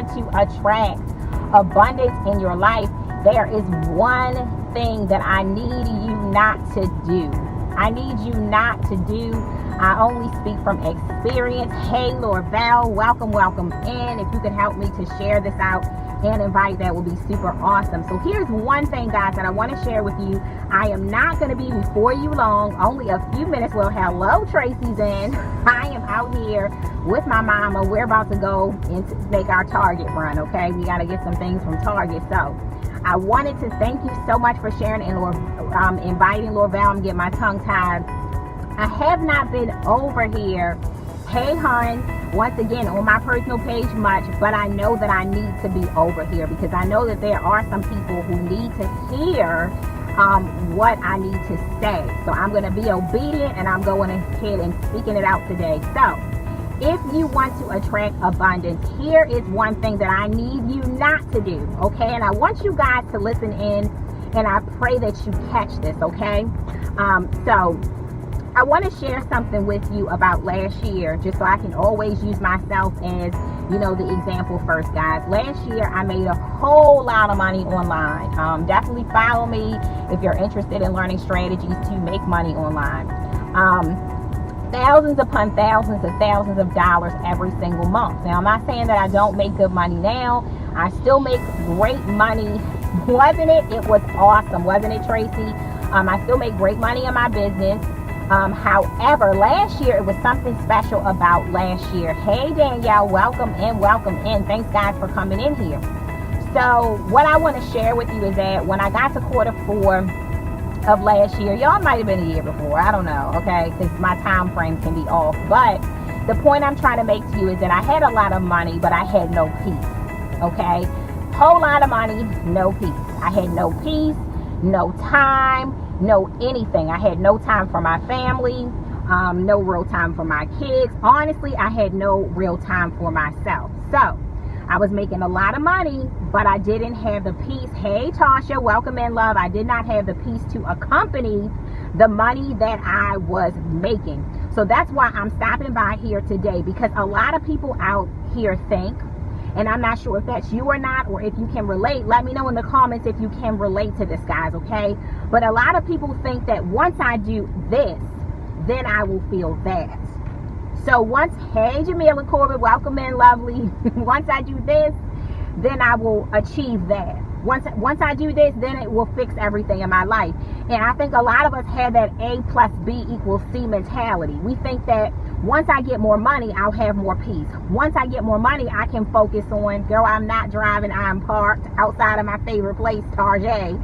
want to attract abundance in your life, there is one thing that I need you not to do. I need you not to do. I only speak from experience. Hey, Lord Val, welcome in. If you could help me to share this out and invite, that would be super awesome. So here's one thing, guys, that I want to share with you. I am not going to be before you long, only a few minutes. Well, hello, Tracy's in. I am out here with my mama. We're about to go and make our Target run, okay? We got to get some things from Target. So I wanted to thank you so much for sharing and inviting Lord Val. I'm getting my tongue tied. I have not been over here, hey hun, once again on my personal page much, but I know that I need to be over here because I know that there are some people who need to hear what I need to say. So I'm going to be obedient and I'm going ahead and speaking it out today. So if you want to attract abundance, here is one thing that I need you not to do, okay? And I want you guys to listen in, and I pray that you catch this, okay? So I want to share something with you about last year, just so I can always use myself as, the example first, guys. Last year, I made a whole lot of money online. Definitely follow me if you're interested in learning strategies to make money online. Thousands upon thousands of dollars every single month. Now, I'm not saying that I don't make good money now. I still make great money. Wasn't it? It was awesome. Wasn't it, Tracy? I still make great money in my business. However, last year, it was something special about last year. Hey, Danielle, welcome in. Thanks, guys, for coming in here. So what I want to share with you is that when I got to Q4 of last year, y'all might have been a year before, I don't know, okay, because my time frame can be off. But the point I'm trying to make to you is that I had a lot of money, but I had no peace, okay? Whole lot of money, no peace. I had no peace, no time, no anything. I had no time for my family, no real time for my kids. Honestly, I had no real time for myself. So I was making a lot of money, but I didn't have the peace. Hey, Tasha, welcome in, love. I did not have the peace to accompany the money that I was making. So that's why I'm stopping by here today, because a lot of people out here think, and I'm not sure if that's you or not, or if you can relate. Let me know in the comments if you can relate to this, guys, okay? But a lot of people think that once I do this, then I will feel that. So hey, Jamila Corbett, welcome in, lovely. Once I do this, then I will achieve that. Once I do this, then it will fix everything in my life. And I think a lot of us have that A plus B equals C mentality. We think that once I get more money, I'll have more peace. Once I get more money, I can focus on, girl, I'm not driving, I'm parked outside of my favorite place, Target.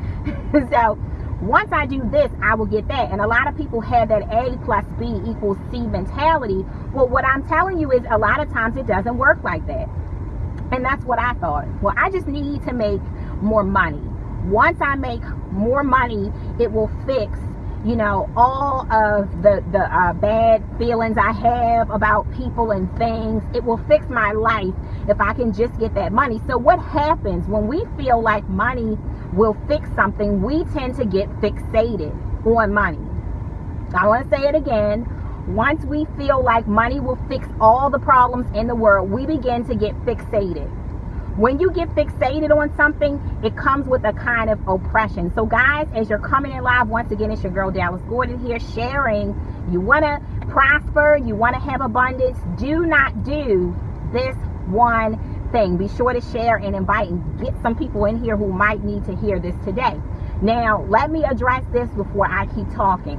So once I do this, I will get that. And a lot of people have that A plus B equals C mentality. Well, what I'm telling you is a lot of times it doesn't work like that. And that's what I thought. Well, I just need to make more money. Once I make more money, it will fix, all of the bad feelings I have about people and things. It will fix my life if I can just get that money. So what happens when we feel like money will fix something? We tend to get fixated on money. I want to say it again. Once we feel like money will fix all the problems in the world, we begin to get fixated. When you get fixated on something, it comes with a kind of oppression. So guys, as you're coming in live, once again, it's your girl Dallas Gordon here sharing. You want to prosper, you want to have abundance, do not do this one thing. Be sure to share and invite and get some people in here who might need to hear this today. Now, let me address this before I keep talking.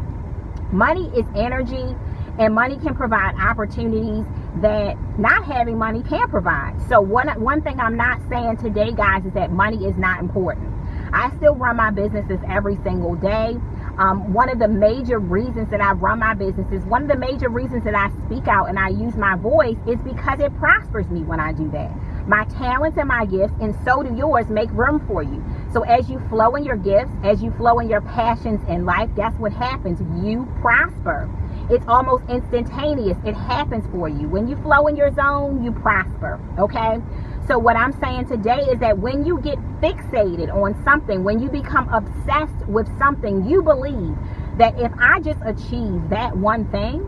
Money is energy, and money can provide opportunities that not having money can provide. So one thing I'm not saying today, guys, is that money is not important. I still run my businesses every single day. One of the major reasons that I run my businesses, one of the major reasons that I speak out and I use my voice is because it prospers me when I do that. My talents and my gifts, and so do yours, make room for you. So as you flow in your gifts, as you flow in your passions in life, guess what happens? You prosper. It's almost instantaneous. It happens for you. When you flow in your zone, you prosper, okay? So what I'm saying today is that when you get fixated on something, when you become obsessed with something, you believe that if I just achieve that one thing,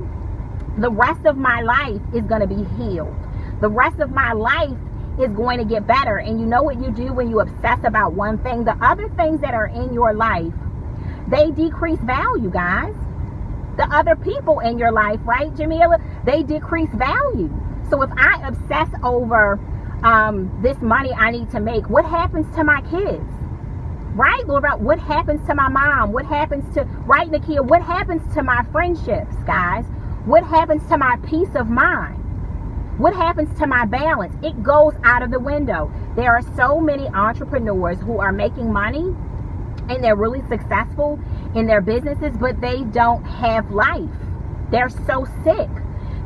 the rest of my life is going to be healed. The rest of my life is going to get better. And you know what you do when you obsess about one thing? The other things that are in your life, they decrease value, guys. The other people in your life, right, Jamila? They decrease value. So if I obsess over this money I need to make, what happens to my kids? Right, Laura? What happens to my mom? What happens to, right, Nakia? What happens to my friendships, guys? What happens to my peace of mind? What happens to my balance? It goes out of the window. There are so many entrepreneurs who are making money and they're really successful in their businesses, but they don't have life. They're so sick.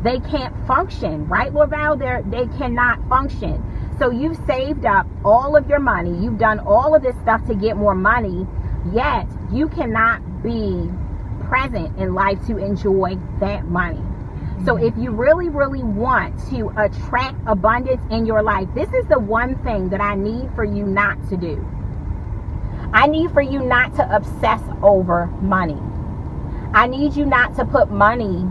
They can't function, right, Laura? They cannot function. So you've saved up all of your money. You've done all of this stuff to get more money, yet you cannot be present in life to enjoy that money. So if you really, really want to attract abundance in your life, this is the one thing that I need for you not to do. I need for you not to obsess over money. I need you not to put money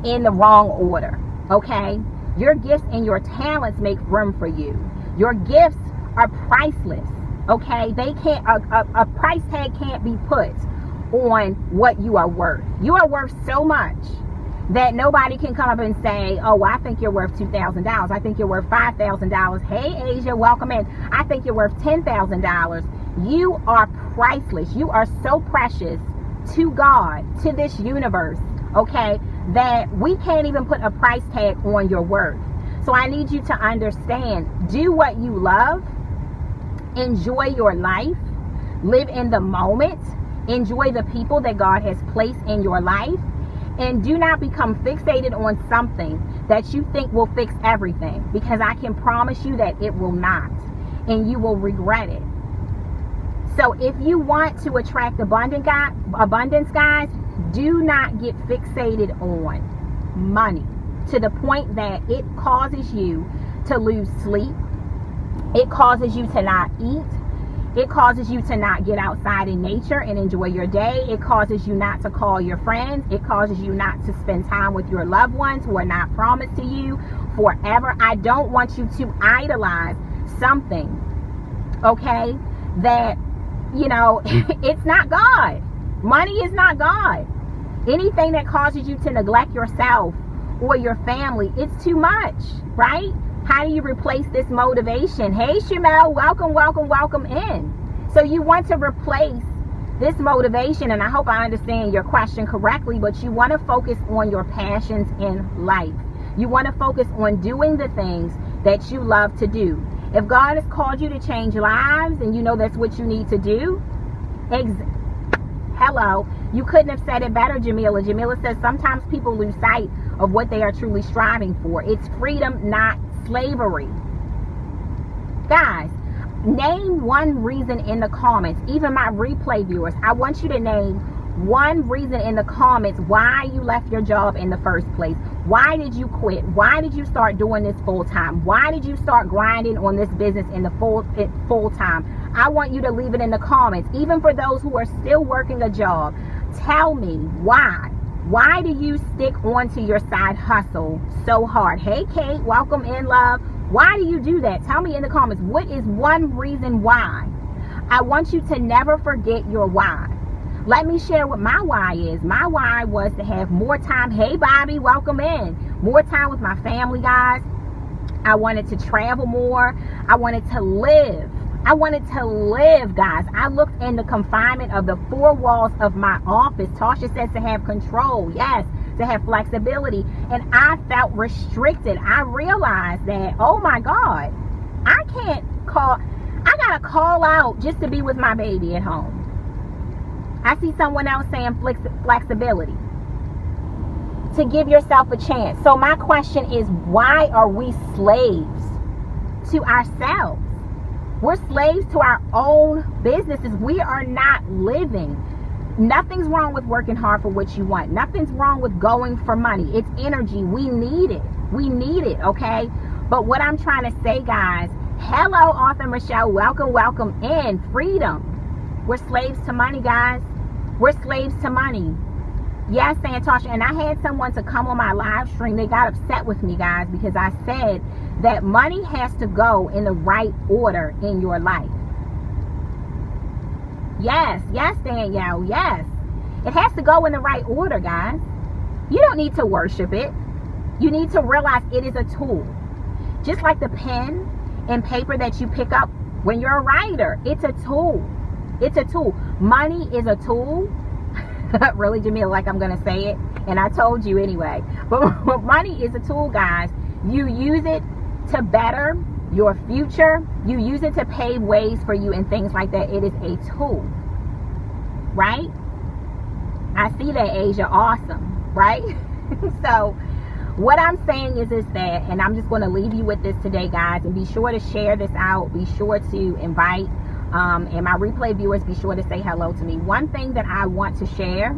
in the wrong order, okay? Your gifts and your talents make room for you. Your gifts are priceless, okay? They can't, a price tag can't be put on what you are worth. You are worth so much that nobody can come up and say, oh, I think you're worth $2,000. I think you're worth $5,000. Hey, Asia, welcome in. I think you're worth $10,000. You are priceless. You are so precious to God, to this universe, okay, that we can't even put a price tag on your worth. So I need you to understand, do what you love, enjoy your life, live in the moment, enjoy the people that God has placed in your life, and do not become fixated on something that you think will fix everything, because I can promise you that it will not, and you will regret it. So if you want to attract abundance, guys, do not get fixated on money to the point that it causes you to lose sleep. It causes you to not eat. It causes you to not get outside in nature and enjoy your day. It causes you not to call your friends. It causes you not to spend time with your loved ones who are not promised to you forever. I don't want you to idolize something, okay, that, you know, it's not God. Money is not God. Anything that causes you to neglect yourself or your family, it's too much, right? How do you replace this motivation? Hey, Shamel, welcome in. So you want to replace this motivation, and I hope I understand your question correctly, but you want to focus on your passions in life. You want to focus on doing the things that you love to do. If God has called you to change lives and you know that's what you need to do, hello, you couldn't have said it better, Jamila. Jamila says sometimes people lose sight of what they are truly striving for. It's freedom, not slavery. Guys, name one reason in the comments, even my replay viewers, I want you to name one reason in the comments why you left your job in the first place. Why did you quit? Why did you start doing this full time? Why did you start grinding on this business in the full time? I want you to leave it in the comments. Even for those who are still working a job, tell me why. Why do you stick onto your side hustle so hard? Hey, Kate, welcome in, love. Why do you do that? Tell me in the comments. What is one reason why? I want you to never forget your why. Let me share what my why is. My why was to have more time. Hey, Bobby, welcome in. More time with my family, guys. I wanted to travel more. I wanted to live. I wanted to live, guys. I looked in the confinement of the four walls of my office. Tasha says to have control. Yes, to have flexibility. And I felt restricted. I realized that, oh my God, I gotta call out just to be with my baby at home. I see someone else saying flexibility. To give yourself a chance. So my question is, why are we slaves to ourselves? We're slaves to our own businesses. We are not living. Nothing's wrong with working hard for what you want. Nothing's wrong with going for money. It's energy. We need it. We need it, okay? But what I'm trying to say, guys, hello, author Michelle. Welcome in. Freedom. We're slaves to money, guys. We're slaves to money. Yes, Santasha. And I had someone to come on my live stream. They got upset with me, guys, because I said that money has to go in the right order in your life. Yes, Danielle, yes. It has to go in the right order, guys. You don't need to worship it. You need to realize it is a tool. Just like the pen and paper that you pick up when you're a writer. It's a tool. It's a tool. Money is a tool. Really, Jamila, like I'm going to say it. And I told you anyway. But money is a tool, guys. You use it to better your future. You use it to pave ways for you and things like that. It is a tool. Right? I see that, Asia. Awesome. Right? So what I'm saying is that, and I'm just going to leave you with this today, guys, and be sure to share this out. Be sure to invite, and my replay viewers, be sure to say hello to me. One thing that I want to share,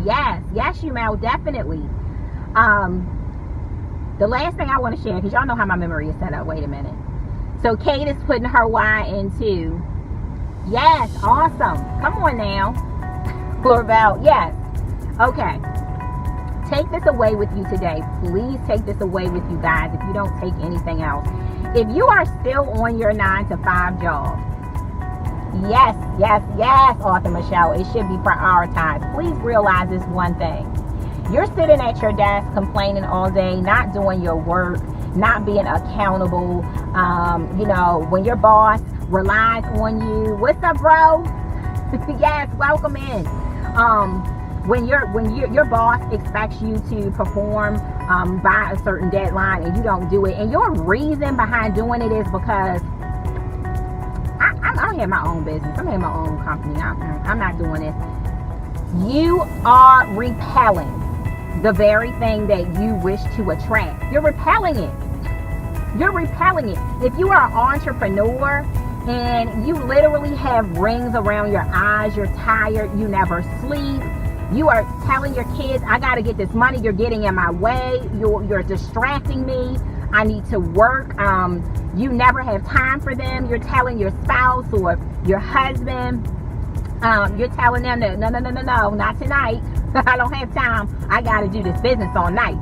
yes, you Mel, definitely. The last thing I want to share, because y'all know how my memory is set up. Wait a minute. So Kate is putting her Y into. Yes, awesome. Come on now. Florval, yes. Okay. Take this away with you today. Please take this away with you guys if you don't take anything else. If you are still on your 9-to-5 job, yes, Author Michelle, it should be prioritized. Please realize this one thing. You're sitting at your desk complaining all day, not doing your work, not being accountable. When your boss relies on you. What's up, bro? Yes, welcome in. When your boss expects you to perform by a certain deadline and you don't do it, and your reason behind doing it is because I have my own business, I have my own company, I'm not doing this. You are repelling the very thing that you wish to attract. You're repelling it. If you are an entrepreneur and you literally have rings around your eyes, you're tired, you never sleep, you are telling your kids, I got to get this money, you're getting in my way, you're distracting me, I need to work, you never have time for them, you're telling your spouse or your husband, you're telling them that, no, not tonight, I don't have time, I got to do this business all night.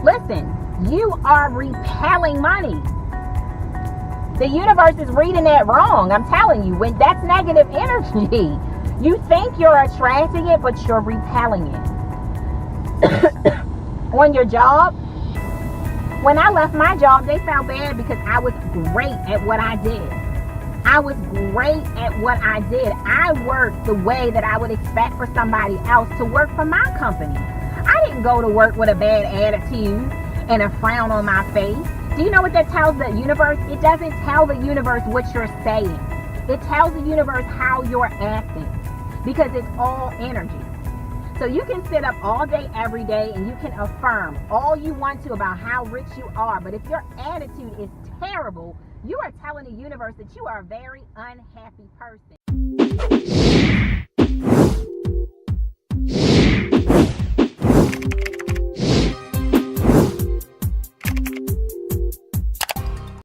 Listen, you are repelling money. The universe is reading that wrong. I'm telling you, when that's negative energy. You think you're attracting it, but you're repelling it. On your job, when I left my job, they felt bad because I was great at what I did. I worked the way that I would expect for somebody else to work for my company. I didn't go to work with a bad attitude and a frown on my face. Do you know what that tells the universe? It doesn't tell the universe what you're saying. It tells the universe how you're acting, because it's all energy. So you can sit up all day, every day, and you can affirm all you want to about how rich you are. But if your attitude is terrible, you are telling the universe that you are a very unhappy person.